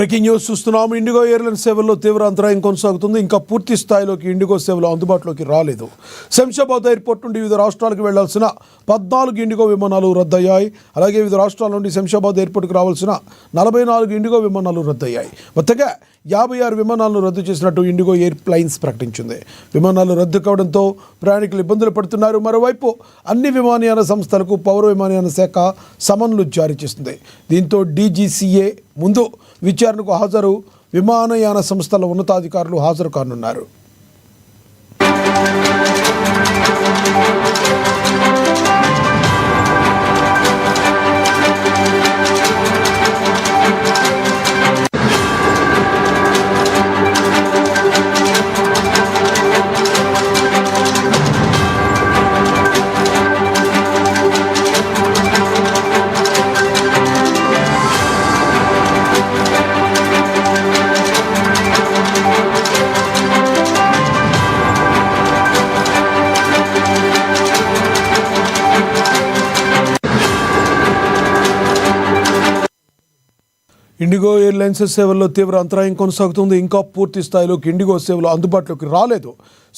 Breaking news చూస్తున్నాము. IndiGo airlines సేవల్లో తీవ్ర అంతరాయం కొనసాగుతుంది. ఇంకా పూర్తి స్థాయిలోకి ఇండిగో సేవలు అందుబాటులోకి రాలేదు. శంషాబాద్ ఎయిర్పోర్ట్ నుండి వివిధ రాష్ట్రాలకు వెళ్లాల్సిన 14 ఇండిగో విమానాలు రద్దయ్యాయి. అలాగే వివిధ రాష్ట్రాల నుండి శంషాబాద్ ఎయిర్పోర్ట్కి రావాల్సిన 44 ఇండిగో విమానాలు రద్దయ్యాయి. మొత్తంగా 56 విమానాలను రద్దు చేసినట్టు ఇండిగో ఎయిర్లైన్స్ ప్రకటించింది. విమానాలు రద్దు కావడంతో ప్రయాణికులు ఇబ్బందులు పడుతున్నారు. మరోవైపు అన్ని విమానయాన సంస్థలకు పౌర విమానయాన శాఖ సమన్లు జారీ చేసింది. దీంతో డీజీసీఏ ముందు విచారణకు హాజరు విమానయాన సంస్థల ఉన్నతాధికారులు హాజరు కానున్నారు. ఇండిగో ఎయిర్లైన్స్ సేవల్లో తీవ్ర అంతరాయం కొనసాగుతుంది. ఇంకా పూర్తి స్థాయిలోకి ఇండిగో సేవలు అందుబాటులోకి రాలేదు.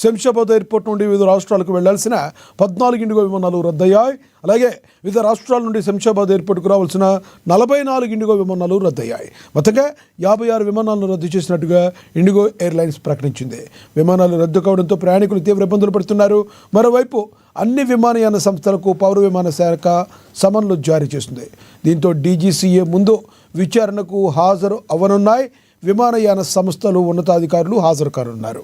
శంషాబాద్ ఎయిర్పోర్ట్ నుండి వివిధ రాష్ట్రాలకు వెళ్లాల్సిన 14 ఇండిగో విమానాలు రద్దయ్యాయి. అలాగే వివిధ రాష్ట్రాల నుండి శంషాబాద్ ఎయిర్పోర్ట్కు రావాల్సిన 44 ఇండిగో విమానాలు రద్దయ్యాయి. మొత్తంగా 56 విమానాలను రద్దు చేసినట్టుగా ఇండిగో ఎయిర్లైన్స్ ప్రకటించింది. విమానాలు రద్దు కావడంతో ప్రయాణికులు తీవ్ర ఇబ్బందులు పడుతున్నారు. మరోవైపు అన్ని విమానయాన సంస్థలకు పౌర విమాన శాఖ సమన్లు జారీ చేసింది. దీంతో డీజీసీఏ ముందు విచారణకు హాజరు అవ్వనున్నాయి. విమానయాన సంస్థలు ఉన్నతాధికారులు హాజరు కానున్నారు.